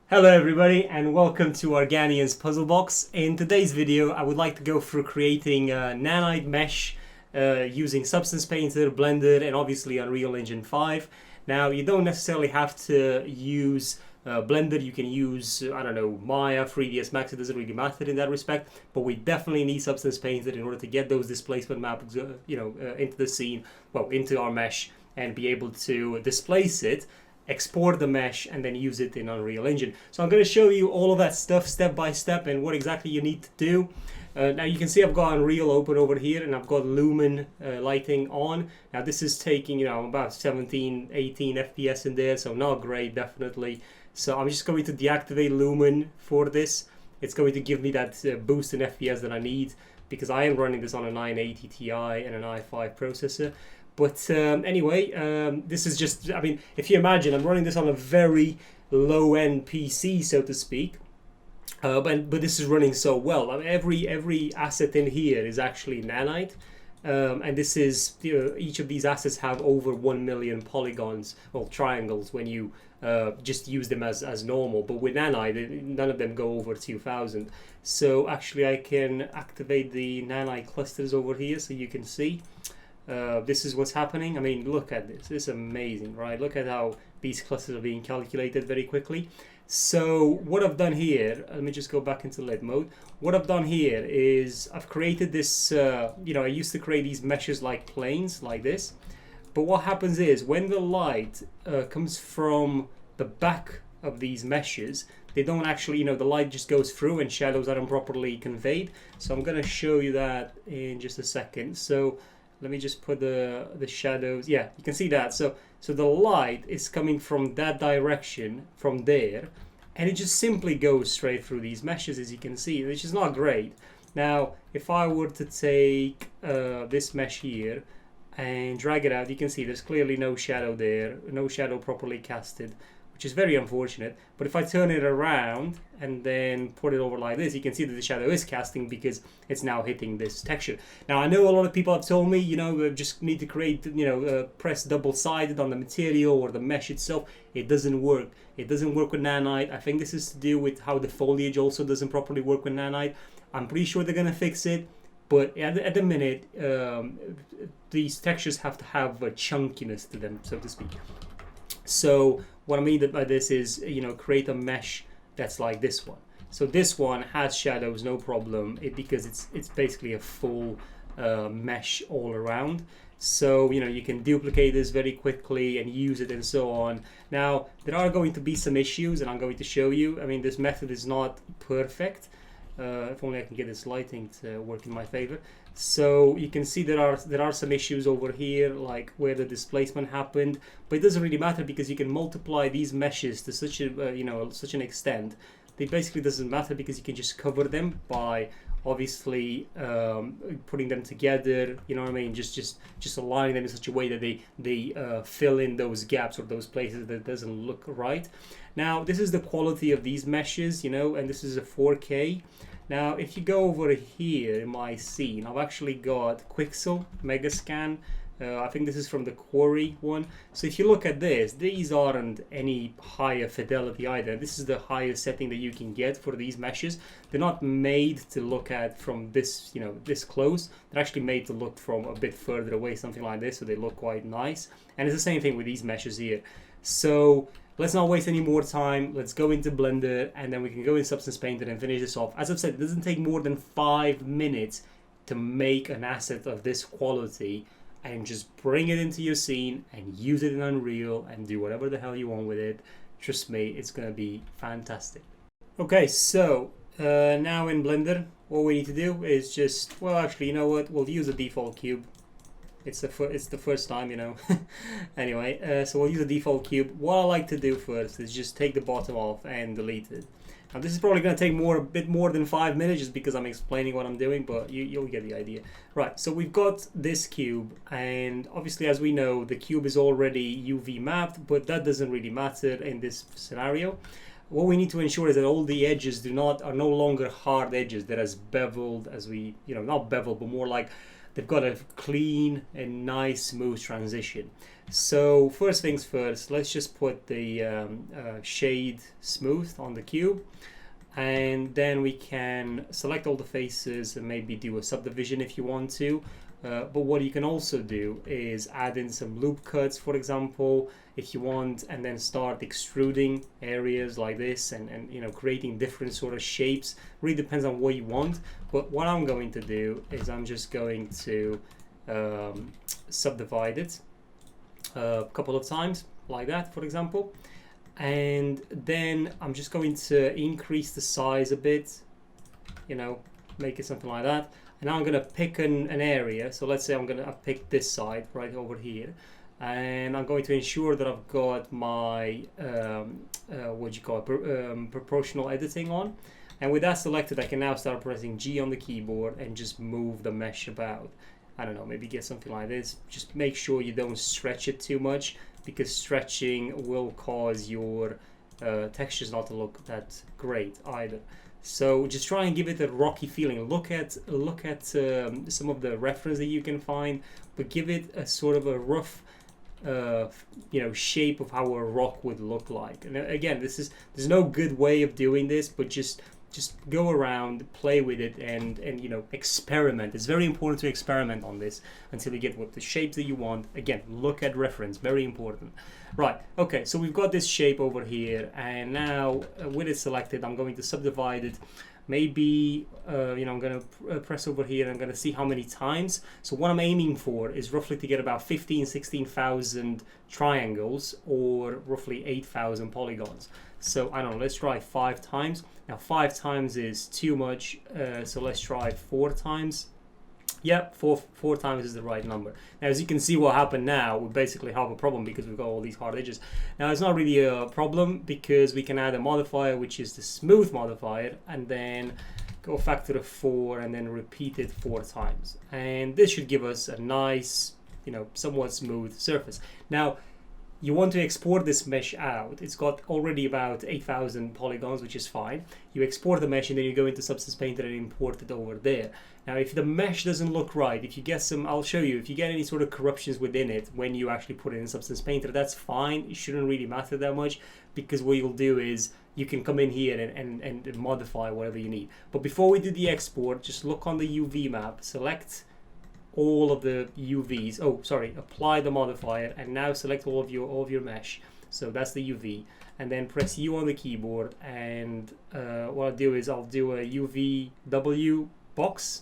Hello everybody and welcome to Organian's Puzzle Box. In today's video I would like to go through creating a Nanite Mesh using Substance Painter, Blender and obviously Unreal Engine 5. Now you don't necessarily have to use Blender, you can use, I don't know, Maya, 3ds Max, it doesn't really matter in that respect, but we definitely need Substance Painter in order to get those displacement maps into the scene, well, into our mesh and be able to displace it, export the mesh and then use it in Unreal Engine. So I'm going to show you all of that stuff step by step and what exactly you need to do. Now you can see I've got Unreal open over here and I've got lumen lighting on. Now this is taking about 17, 18 FPS in there, so not great definitely. So I'm just going to deactivate lumen for this. It's going to give me that boost in FPS that I need because I am running this on a 980 Ti and an i5 processor. But anyway, this is just, I mean, if you imagine, I'm running this on a very low-end PC, so to speak. But this is running so well. I mean, every asset in here is actually Nanite. And this is, each of these assets have over 1 million polygons, or triangles, when you just use them as normal. But with Nanite, none of them go over 2,000. So actually I can activate the Nanite clusters over here so you can see. This is what's happening. I mean, look at this. This is amazing, right? Look at how these clusters are being calculated very quickly. So what I've done here, let me just go back into lit mode. What I've done here is I've created this, I used to create these meshes like planes, like this. But what happens is when the light comes from the back of these meshes, they don't actually, the light just goes through and shadows are improperly conveyed. So I'm going to show you that in just a second. So let me just put the shadows. Yeah, you can see that. So the light is coming from that direction, from there, and it just simply goes straight through these meshes, as you can see, which is not great. Now, if I were to take this mesh here and drag it out, you can see there's clearly no shadow there, no shadow properly casted, which is very unfortunate. But if I turn it around and then put it over like this, you can see that the shadow is casting because it's now hitting this texture. Now I know a lot of people have told me, just need to create, press double-sided on the material or the mesh itself. It doesn't work. It doesn't work with Nanite. I think this is to do with how the foliage also doesn't properly work with Nanite. I'm pretty sure they're gonna fix it. But at the minute, these textures have to have a chunkiness to them, so to speak. So what I mean by this is, create a mesh that's like this one. So this one has shadows, no problem, because it's basically a full mesh all around. So, you can duplicate this very quickly and use it and so on. Now, there are going to be some issues, and I'm going to show you. I mean, this method is not perfect. If only I can get this lighting to work in my favor. So you can see there are some issues over here, like where the displacement happened, but it doesn't really matter because you can multiply these meshes to such a such an extent. It basically doesn't matter because you can just cover them by obviously putting them together. You know what I mean? Just aligning them in such a way that they fill in those gaps or those places that doesn't look right. Now this is the quality of these meshes, and this is a 4K. Now, if you go over here in my scene, I've actually got Quixel Megascan. I think this is from the Quarry one. So if you look at this, these aren't any higher fidelity either. This is the highest setting that you can get for these meshes. They're not made to look at from this, this close. They're actually made to look from a bit further away, something like this, so they look quite nice. And it's the same thing with these meshes here. So let's not waste any more time. Let's go into Blender and then we can go in Substance Painter and finish this off. As I've said, it doesn't take more than 5 minutes to make an asset of this quality and just bring it into your scene and use it in Unreal and do whatever the hell you want with it. Trust me, it's going to be fantastic. Okay, so now in Blender, what we need to do is just, well, actually, you know what? We'll use the default cube. It's the first time, Anyway, so we'll use the default cube. What I like to do first is just take the bottom off and delete it. Now this is probably going to take a bit more than 5 minutes just because I'm explaining what I'm doing, but you'll get the idea. Right, so we've got this cube, and obviously as we know, the cube is already UV mapped, but that doesn't really matter in this scenario. What we need to ensure is that all the edges are no longer hard edges. They're as beveled as not beveled, but more like they've got a clean and nice smooth transition. So first things first, let's just put the shade smooth on the cube, and then we can select all the faces and maybe do a subdivision if you want to. But what you can also do is add in some loop cuts, for example, if you want, and then start extruding areas like this, and you know, creating different sort of shapes. Really depends on what you want. But what I'm going to do is I'm just going to subdivide it a couple of times like that, for example, and then I'm just going to increase the size a bit, you know, make it something like that. And now I'm going to pick an area. So let's say I've picked this side right over here, and I'm going to ensure that I've got my what do you call it, proportional editing on. And with that selected, I can now start pressing G on the keyboard and just move the mesh about. I don't know, maybe get something like this. Just make sure you don't stretch it too much, because stretching will cause your textures not to look that great either. So just try and give it a rocky feeling. Look at some of the reference that you can find, but give it a sort of a rough you know, shape of how a rock would look like. And again, there's no good way of doing this, but just go around, play with it, and you know, experiment. It's very important to experiment on this until you get what the shapes that you want. Again, look at reference, very important. Right, okay, so we've got this shape over here, and now with it selected, I'm going to subdivide it. Maybe you know, I'm going to press over here, and I'm going to see how many times. So what I'm aiming for is roughly to get about 16,000 triangles, or roughly 8,000 polygons. So I don't know, let's try 5 times. Now 5 times is too much, so let's try 4 times. Yep, four times is the right number. Now, as you can see, what happened now, we basically have a problem because we've got all these hard edges. Now, it's not really a problem because we can add a modifier, which is the smooth modifier, and then go a factor of 4 and then repeat it 4 times. And this should give us a nice, you know, somewhat smooth surface. Now, you want to export this mesh out. It's got already about 8,000 polygons, which is fine. You export the mesh and then you go into Substance Painter and import it over there. Now, if the mesh doesn't look right, if you get some, I'll show you, if you get any sort of corruptions within it when you actually put it in Substance Painter, that's fine. It shouldn't really matter that much, because what you'll do is you can come in here and modify whatever you need. But before we do the export, just look on the UV map, select all of the UVs. Oh, sorry, apply the modifier, and now select all of your mesh. So that's the UV, and then press U on the keyboard, and what I'll do is I'll do a UVW box,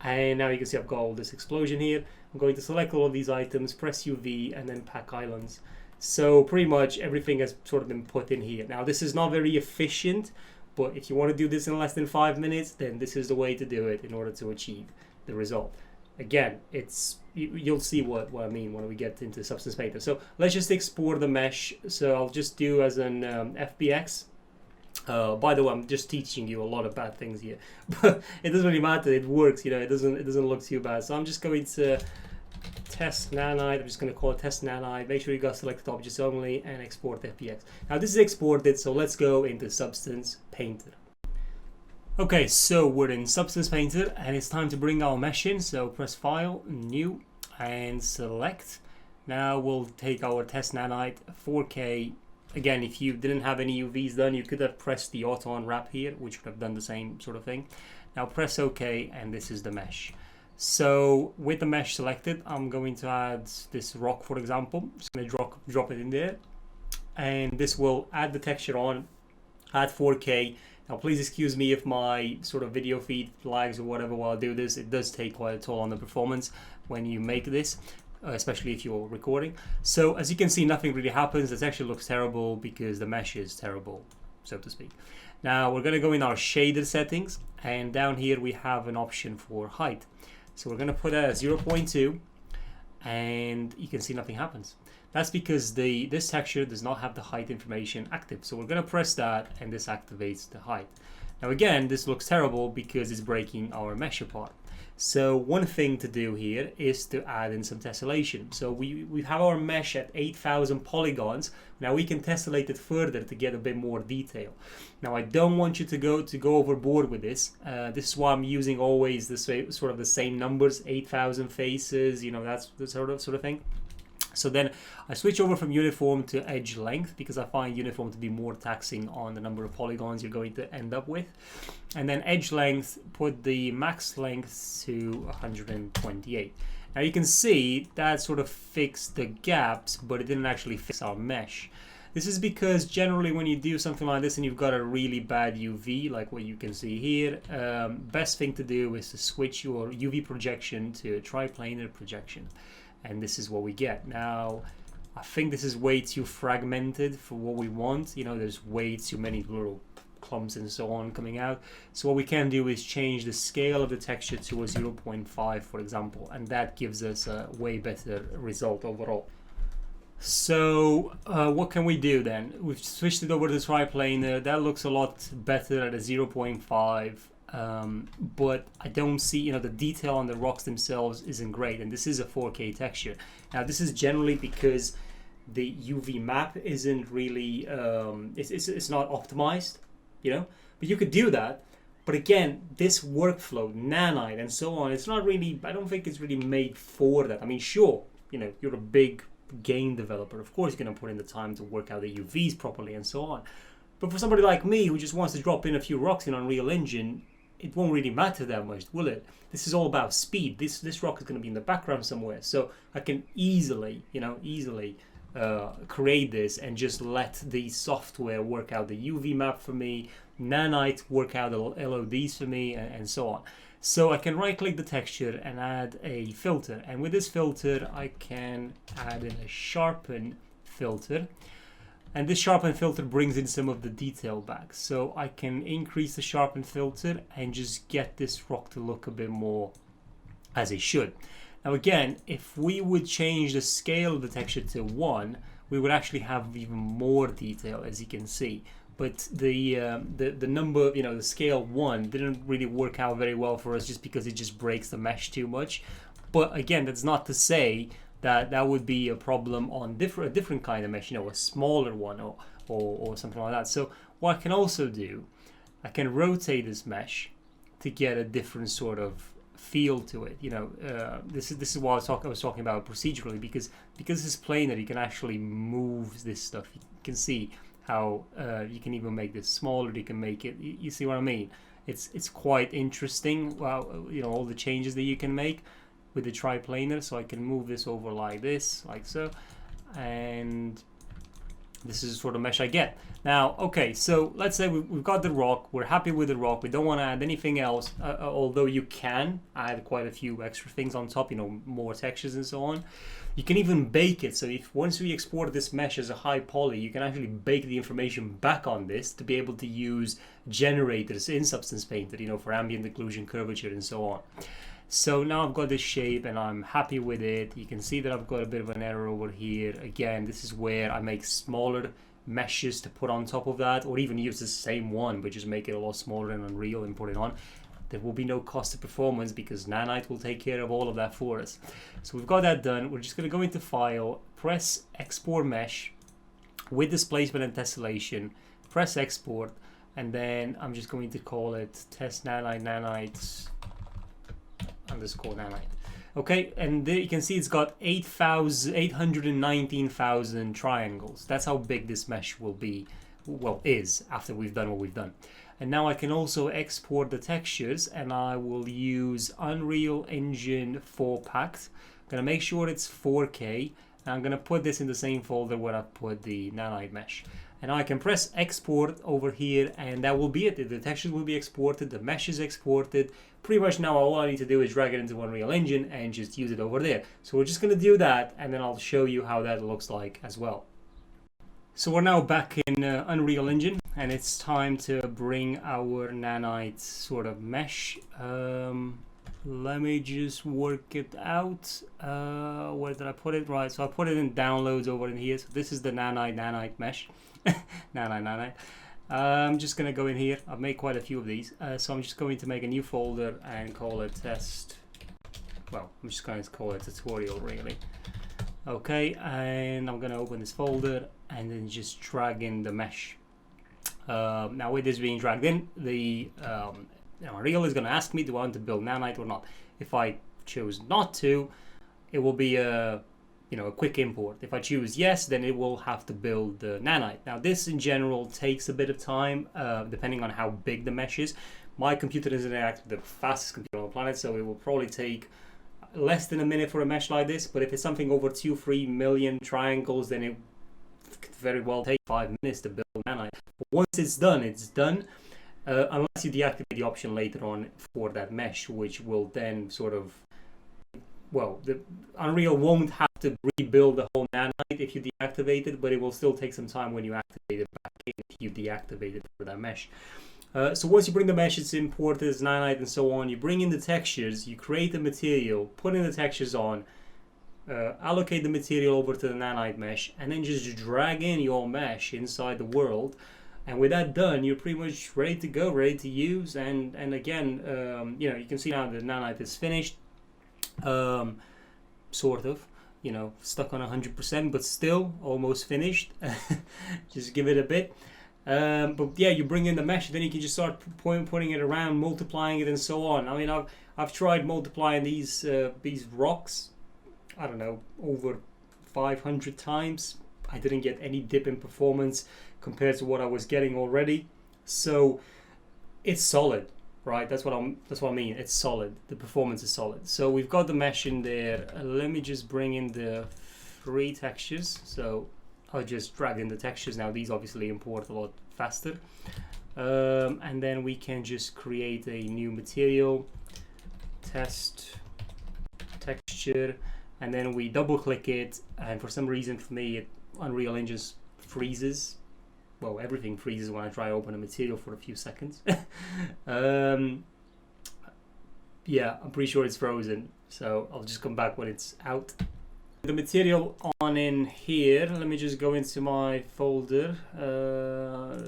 and now you can see I've got all this explosion here. I'm going to select all of these items, press UV, and then pack islands. So pretty much everything has sort of been put in here. Now, this is not very efficient, but if you want to do this in less than 5 minutes, then this is the way to do it in order to achieve the result. Again, you'll see what I mean when we get into Substance Painter. So let's just export the mesh. So I'll just do as an FBX. By the way, I'm just teaching you a lot of bad things here, but it doesn't really matter. It works, you know. It doesn't look too bad. So I'm just going to test nanite. I'm just going to call it test nanite. Make sure you got selected objects only and export FBX. Now this is exported, so let's go into Substance Painter. Okay, so we're in Substance Painter and it's time to bring our mesh in. So press File, New, and select. Now we'll take our test nanite 4K. Again, if you didn't have any UVs done, you could have pressed the auto unwrap here, which would have done the same sort of thing. Now press OK, and this is the mesh. So with the mesh selected, I'm going to add this rock, for example. I'm just going to drop it in there, and this will add the texture on at 4K. Now please excuse me if my sort of video feed lags or whatever while I do this. It does take quite a toll on the performance when you make this, especially if you're recording. So as you can see, nothing really happens. This actually looks terrible because the mesh is terrible, so to speak. Now we're going to go in our shader settings, and down here we have an option for height. So we're going to put it at 0.2, and you can see nothing happens. That's because this texture does not have the height information active. So we're going to press that, and this activates the height. Now again, this looks terrible because it's breaking our mesh apart. So one thing to do here is to add in some tessellation. So we have our mesh at 8,000 polygons. Now we can tessellate it further to get a bit more detail. Now I don't want you to go overboard with this. This is why I'm using always the sort of the same numbers, 8,000 faces. You know, that's the sort of thing. So then I switch over from uniform to edge length because I find uniform to be more taxing on the number of polygons you're going to end up with. And then edge length, put the max length to 128. Now you can see that sort of fixed the gaps, but it didn't actually fix our mesh. This is because generally when you do something like this and you've got a really bad UV, like what you can see here, best thing to do is to switch your UV projection to a triplanar projection. And this is what we get. Now, I think this is way too fragmented for what we want. You know, there's way too many little clumps and so on coming out. So what we can do is change the scale of the texture to a 0.5, for example, and that gives us a way better result overall. So what can we do then? We've switched it over to triplanar. That looks a lot better at a 0.5. But I don't see, you know, the detail on the rocks themselves isn't great, and this is a 4K texture. Now this is generally because the UV map isn't really it's not optimized, you know, but you could do that. But again, this workflow, Nanite and so on, it's not really, I don't think it's really made for that. I mean, sure, you know, you're a big game developer, of course you're going to put in the time to work out the UVs properly and so on. But for somebody like me who just wants to drop in a few rocks in Unreal Engine, it won't really matter that much, will it? This is all about speed. This rock is going to be in the background somewhere, so I can easily, you know, create this and just let the software work out the UV map for me, Nanite work out the LODs for me, and so on. So I can right-click the texture and add a filter, and with this filter I can add in a sharpen filter. And this sharpen filter brings in some of the detail back. So I can increase the sharpen filter and just get this rock to look a bit more as it should. Now again, if we would change the scale of the texture to 1, we would actually have even more detail, as you can see. But the number, you know, the scale 1 didn't really work out very well for us just because it just breaks the mesh too much. But again, that's not to say that would be a problem on a different kind of mesh, you know, a smaller one or something like that. So what I can also do, I can rotate this mesh to get a different sort of feel to it. You know, this is what I was talking about procedurally, because it's planar, you can actually move this stuff. You can see how you can even make this smaller. You can make it. You see what I mean? It's quite interesting. Well, you know, all the changes that you can make with the triplanar. So I can move this over like this, like so, and this is the sort of mesh I get. Now, okay, so let's say we've got the rock, we're happy with the rock, we don't want to add anything else, although you can add quite a few extra things on top, you know, more textures and so on. You can even bake it, so if once we export this mesh as a high poly, you can actually bake the information back on this to be able to use generators in Substance Painter, you know, for ambient occlusion, curvature, and so on. So now I've got this shape and I'm happy with it. You can see that I've got a bit of an error over here. Again, this is where I make smaller meshes to put on top of that, or even use the same one but just make it a lot smaller in Unreal and put it on. There will be no cost of performance because Nanite will take care of all of that for us. So we've got that done. We're just going to go into File, press Export Mesh with displacement and tessellation, press Export, and then I'm just going to call it Test Nanite underscore Nanite. Okay, and there you can see it's got 819,000 triangles. That's how big this mesh will be, well, is after we've done what we've done. And now I can also export the textures, and I will use Unreal Engine 4 packed. I'm gonna make sure it's 4K, and I'm gonna put this in the same folder where I put the Nanite mesh. And I can press export over here, and that will be it. The textures will be exported, the mesh is exported. Pretty much now all I need to do is drag it into Unreal Engine and just use it over there. So we're just going to do that, and then I'll show you how that looks like as well. So we're now back in Unreal Engine, and it's time to bring our Nanite sort of mesh. Let me just work it out. Where did I put it? Right, so I put it in downloads over in here. So this is the Nanite mesh. Nanite. I'm just going to go in here. I've made quite a few of these. So I'm just going to make a new folder and call it test. Well, I'm just going to call it tutorial really. Okay, and I'm going to open this folder and then just drag in the mesh. Now with this being dragged in, the Unreal is going to ask me, do I want to build Nanite or not? If I choose not to, it will be a quick import. If I choose yes, then it will have to build the Nanite. Now this in general takes a bit of time, depending on how big the mesh is. My computer isn't actually the fastest computer on the planet, so it will probably take less than a minute for a mesh like this. But if it's something over 2-3 million triangles, then it could very well take 5 minutes to build Nanite. But once it's done, it's done. Unless you deactivate the option later on for that mesh, which will then sort of, well, the Unreal won't have to rebuild the whole Nanite if you deactivate it, but it will still take some time when you activate it back in if you deactivate it for that mesh. So once you bring the meshes, import this Nanite and so on, you bring in the textures, you create the material, put in the textures on, allocate the material over to the Nanite mesh, and then just drag in your mesh inside the world. And with that done, you're pretty much ready to go, ready to use. And again, you can see now the Nanite is finished, sort of, stuck on 100%, but still almost finished. Just give it a bit. But yeah, you bring in the mesh, then you can just start putting it around, multiplying it, and so on. I mean, I've tried multiplying these rocks, I don't know, over 500 times. I didn't get any dip in performance compared to what I was getting already. So it's solid, right? That's what I mean. It's solid. The performance is solid. So we've got the mesh in there. Let me just bring in the 3 textures. So I'll just drag in the textures now. These obviously import a lot faster. And then we can just create a new material, test texture, and then we double click it. And for some reason for me, Unreal Engine freezes. Well, everything freezes when I try to open a material for a few seconds. Yeah, I'm pretty sure it's frozen. So I'll just come back when it's out. The material on in here, let me just go into my folder,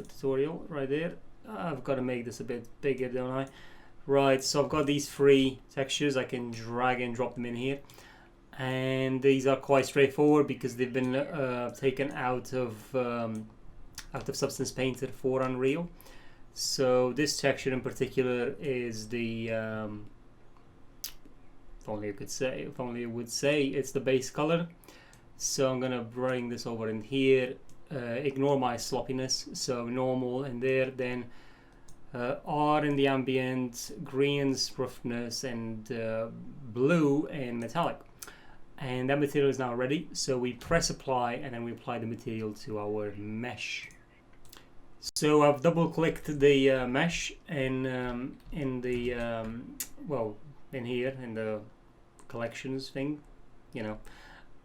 tutorial right there. I've got to make this a bit bigger, don't I? Right, so I've got these 3 textures. I can drag and drop them in here. And these are quite straightforward because they've been taken out of Substance Painter for Unreal. So this texture in particular is the if only it would say it's the base color. So I'm gonna bring this over in here, ignore my sloppiness, so normal in there, then R in the ambient, green's roughness, and blue and metallic. And that material is now ready, so we press apply and then we apply the material to our mesh. So I've double clicked the mesh in the in here in the collections thing,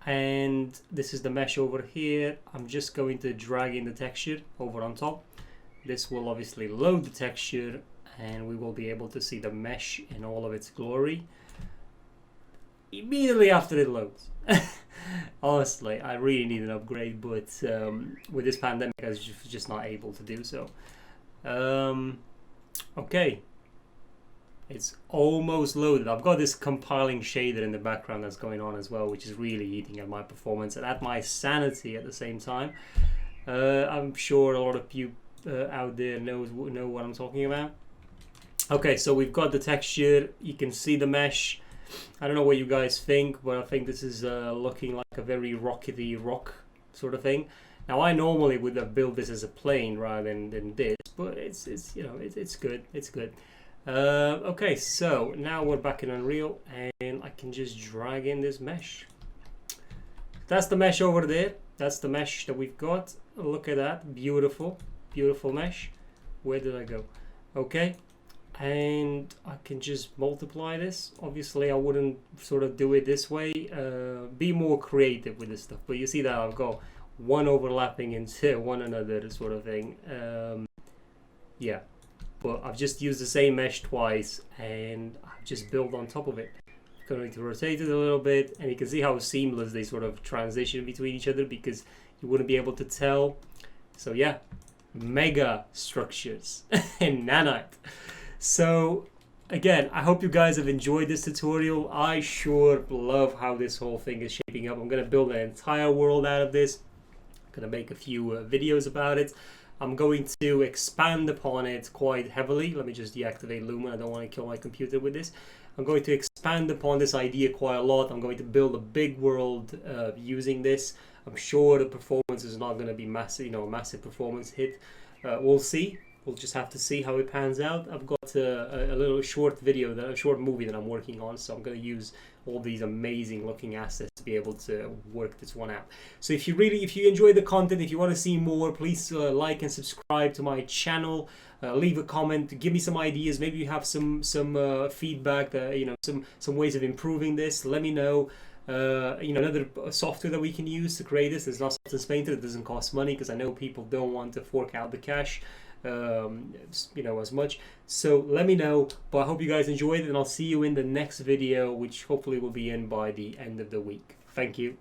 and this is the mesh over here. I'm just going to drag in the texture over on top. This will obviously load the texture and we will be able to see the mesh in all of its glory immediately after it loads. Honestly, I really need an upgrade, but with this pandemic I was just not able to do so. Okay, it's almost loaded. I've got this compiling shader in the background that's going on as well, which is really eating at my performance and at my sanity at the same time. I'm sure a lot of you out there know what I'm talking about. Okay, so we've got the texture. You can see the mesh. I don't know what you guys think, but I think this is looking like a very rockety rock sort of thing. Now I normally would have built this as a plane rather than this, but it's good. It's good. Okay, so now we're back in Unreal and I can just drag in this mesh. That's the mesh over there. That's the mesh that we've got. Look at that, beautiful mesh. Where did I go? Okay. And I can just multiply this. Obviously I wouldn't sort of do it this way, be more creative with this stuff, but you see that I've got one overlapping into one another sort of thing. Yeah, but I've just used the same mesh twice and I've just built on top of it. I'm going to rotate it a little bit and you can see how seamless they sort of transition between each other because you wouldn't be able to tell. So yeah, mega structures in Nanite. So again, I hope you guys have enjoyed this tutorial. I sure love how this whole thing is shaping up. I'm going to build an entire world out of this. I'm going to make a few videos about it. I'm going to expand upon it quite heavily. Let me just deactivate Lumen. I don't want to kill my computer with this. I'm going to expand upon this idea quite a lot. I'm going to build a big world using this. I'm sure the performance is not going to be massive, a massive performance hit. We'll see. We'll just have to see how it pans out. I've got a little short video, a short movie that I'm working on, so I'm going to use all these amazing looking assets to be able to work this one out. So if you enjoy the content, if you want to see more, please like and subscribe to my channel. Leave a comment, give me some ideas. Maybe you have some feedback, some ways of improving this. Let me know. Another software that we can use to create this is not Substance Painter. It doesn't cost money because I know people don't want to fork out the cash as much. So let me know. But I hope you guys enjoyed it, and I'll see you in the next video, which hopefully will be in by the end of the week. Thank you.